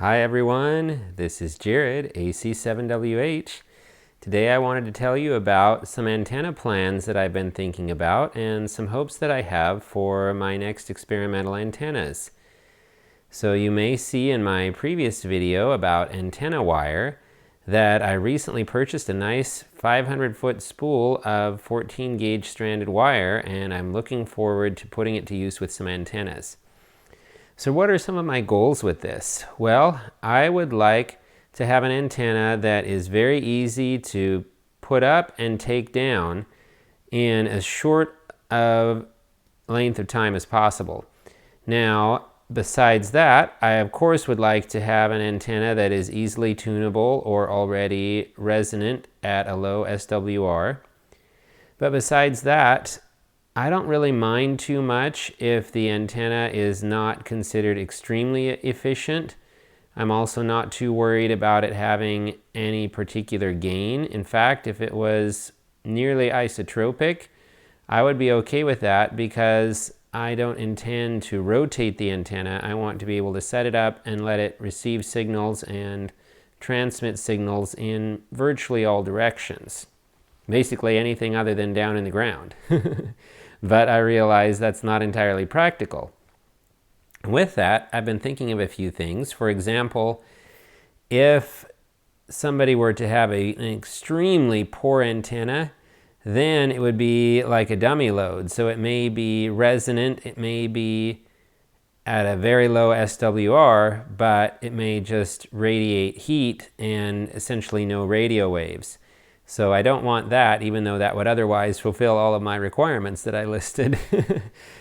Hi everyone, this is Jared, AC7WH. Today I wanted to tell you about some antenna plans that I've been thinking about and some hopes that I have for my next experimental antennas. So you may see in my previous video about antenna wire that I recently purchased a nice 500-foot spool of 14 gauge stranded wire, and I'm looking forward to putting it to use with some antennas. So what are some of my goals with this? Well, I would like to have an antenna that is very easy to put up and take down in as short of length of time as possible. Now, besides that, I of course would like to have an antenna that is easily tunable or already resonant at a low SWR. But besides that, I don't really mind too much if the antenna is not considered extremely efficient. I'm also not too worried about it having any particular gain. In fact, if it was nearly isotropic, I would be okay with that because I don't intend to rotate the antenna. I want to be able to set it up and let it receive signals and transmit signals in virtually all directions. Basically anything other than down in the ground. But I realize that's not entirely practical. With that, I've been thinking of a few things. For example, if somebody were to have an extremely poor antenna, then it would be like a dummy load. So it may be resonant, it may be at a very low SWR, but it may just radiate heat and essentially no radio waves. So I don't want that, even though that would otherwise fulfill all of my requirements that I listed,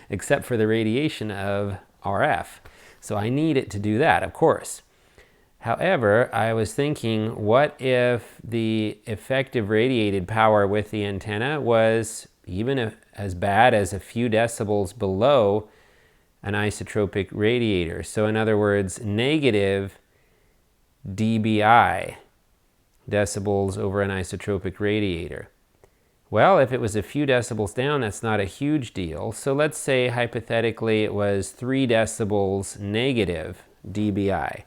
except for the radiation of RF. So I need it to do that, of course. However, I was thinking, what if the effective radiated power with the antenna was even as bad as a few decibels below an isotropic radiator? So in other words, negative dBi, decibels over an isotropic radiator. Well, if it was a few decibels down, that's not a huge deal. So let's say hypothetically it was 3 decibels negative dBi.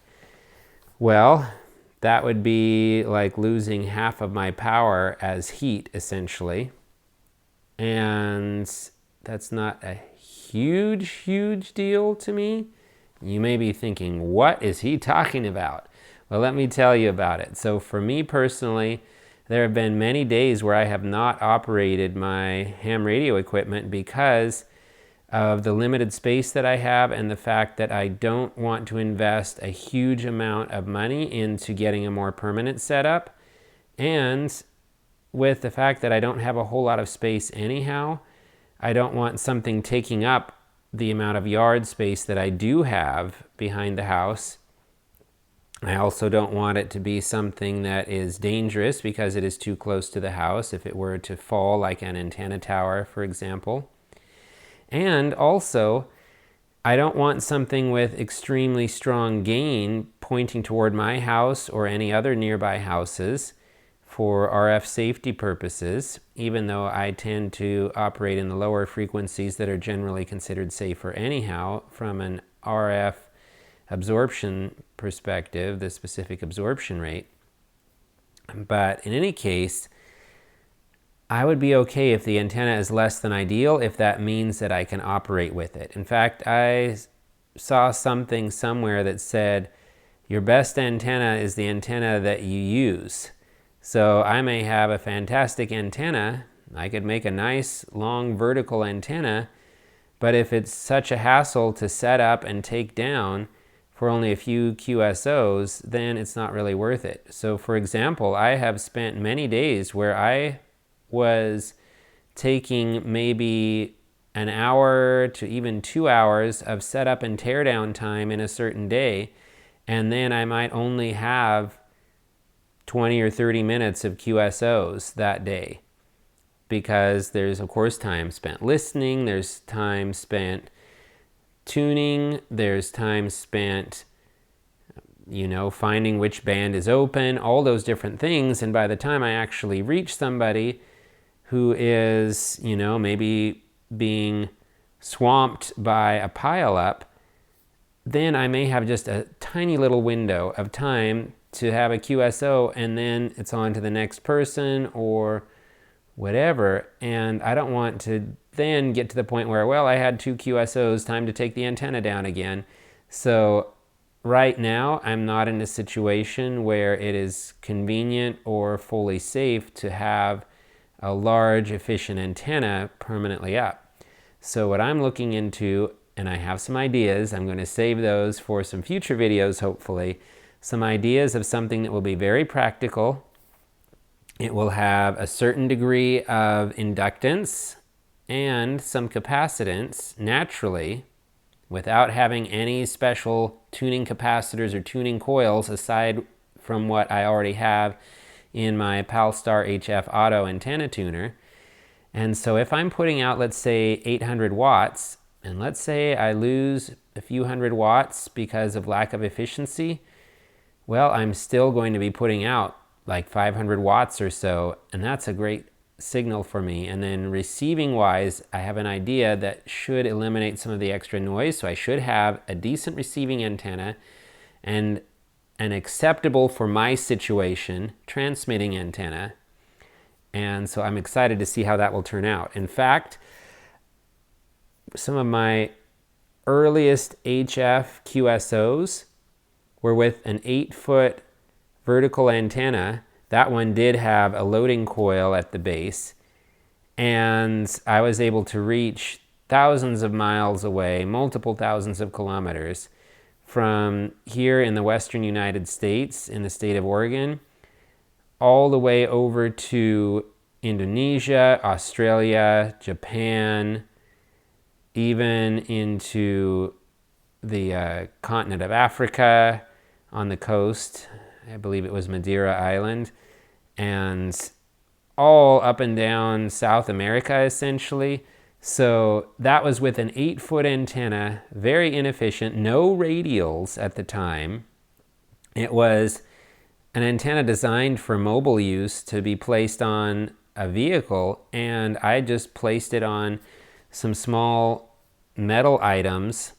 Well, that would be like losing half of my power as heat, essentially. And that's not a huge deal to me. You may be thinking, what is he talking about? Well, let me tell you about it. So for me personally, there have been many days where I have not operated my ham radio equipment because of the limited space that I have and the fact that I don't want to invest a huge amount of money into getting a more permanent setup. And with the fact that I don't have a whole lot of space anyhow, I don't want something taking up the amount of yard space that I do have behind the house. I also don't want it to be something that is dangerous because it is too close to the house if it were to fall, like an antenna tower, for example. And also, I don't want something with extremely strong gain pointing toward my house or any other nearby houses for RF safety purposes, even though I tend to operate in the lower frequencies that are generally considered safer anyhow from an RF absorption perspective, the specific absorption rate. But in any case, I would be okay if the antenna is less than ideal, if that means that I can operate with it. In fact, I saw something somewhere that said your best antenna is the antenna that you use. So I may have a fantastic antenna, I could make a nice long vertical antenna, but if it's such a hassle to set up and take down for only a few QSOs, then it's not really worth it. So for example, I have spent many days where I was taking maybe an hour to even 2 hours of setup and teardown time in a certain day, and then I might only have 20 or 30 minutes of QSOs that day, because there's of course time spent listening, there's time spent tuning, there's time spent, finding which band is open, all those different things. And by the time I actually reach somebody who is, maybe being swamped by a pileup, then I may have just a tiny little window of time to have a QSO, and then it's on to the next person or whatever. And I don't want to then get to the point where, well, I had 2 QSOs, time to take the antenna down again. So right now, I'm not in a situation where it is convenient or fully safe to have a large, efficient antenna permanently up. So what I'm looking into, and I have some ideas, I'm going to save those for some future videos, hopefully, some ideas of something that will be very practical. It will have a certain degree of inductance and some capacitance naturally, without having any special tuning capacitors or tuning coils aside from what I already have in my Palstar HF Auto antenna tuner. And so if I'm putting out, let's say 800 watts, and let's say I lose a few hundred watts because of lack of efficiency, well, I'm still going to be putting out like 500 watts or so, and that's a great signal for me. And then receiving wise, I have an idea that should eliminate some of the extra noise, so I should have a decent receiving antenna and an acceptable for my situation transmitting antenna. And so I'm excited to see how that will turn out. In fact, some of my earliest HF QSOs were with an 8-foot vertical antenna. That one did have a loading coil at the base, and I was able to reach thousands of miles away, multiple thousands of kilometers, from here in the western United States, in the state of Oregon, all the way over to Indonesia, Australia, Japan, even into the continent of Africa on the coast. I believe it was Madeira Island, and all up and down South America, essentially. So that was with an 8-foot antenna, very inefficient, no radials at the time. It was an antenna designed for mobile use to be placed on a vehicle, and I just placed it on some small metal items,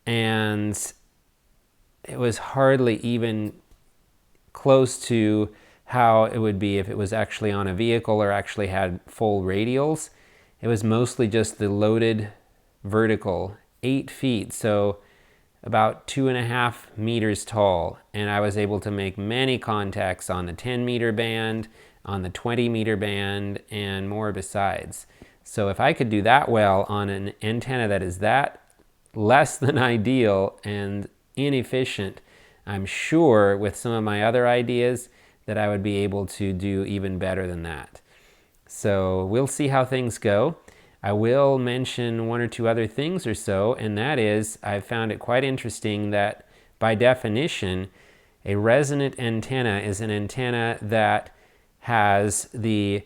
and it was hardly even close to how it would be if it was actually on a vehicle or actually had full radials. It was mostly just the loaded vertical, 8 feet, so about 2.5 meters tall. And I was able to make many contacts on the 10-meter band, on the 20-meter band, and more besides. So if I could do that well on an antenna that is that less than ideal and inefficient, I'm sure with some of my other ideas that I would be able to do even better than that. So we'll see how things go. I will mention 1 or 2 other things or so, and that is, I've found it quite interesting that by definition, a resonant antenna is an antenna that has the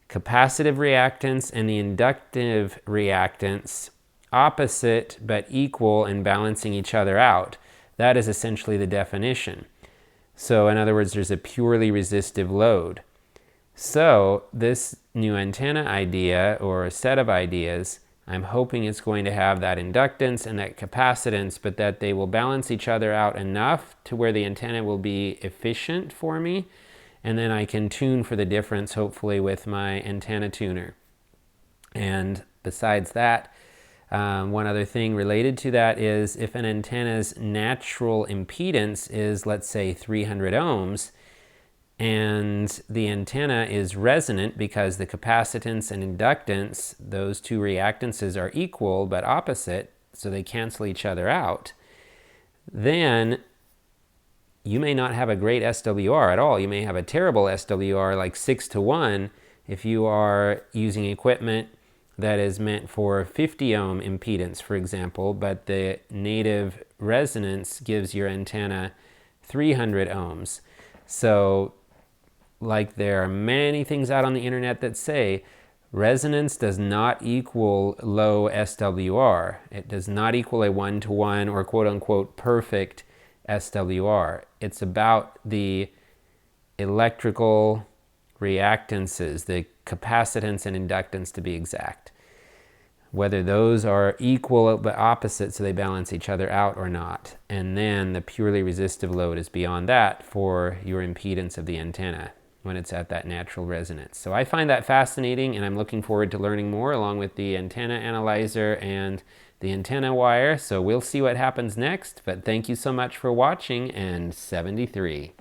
capacitive reactance and the inductive reactance opposite but equal and balancing each other out. That is essentially the definition. So in other words, there's a purely resistive load. So this new antenna idea, or a set of ideas, I'm hoping it's going to have that inductance and that capacitance, but that they will balance each other out enough to where the antenna will be efficient for me, and then I can tune for the difference, hopefully, with my antenna tuner. And besides that, one other thing related to that is if an antenna's natural impedance is, let's say, 300 ohms, and the antenna is resonant because the capacitance and inductance, those two reactances are equal but opposite, so they cancel each other out, then you may not have a great SWR at all. You may have a terrible SWR, like 6-to-1, if you are using equipment that is meant for 50 ohm impedance, for example, but the native resonance gives your antenna 300 ohms. So, like there are many things out on the internet that say resonance does not equal low SWR. It does not equal a 1-to-1 or quote-unquote perfect SWR. It's about the electrical reactances, the capacitance and inductance to be exact. whether those are equal but opposite so they balance each other out or not. And then the purely resistive load is beyond that for your impedance of the antenna when it's at that natural resonance. So I find that fascinating, and I'm looking forward to learning more along with the antenna analyzer and the antenna wire. So we'll see what happens next, but thank you so much for watching, and 73.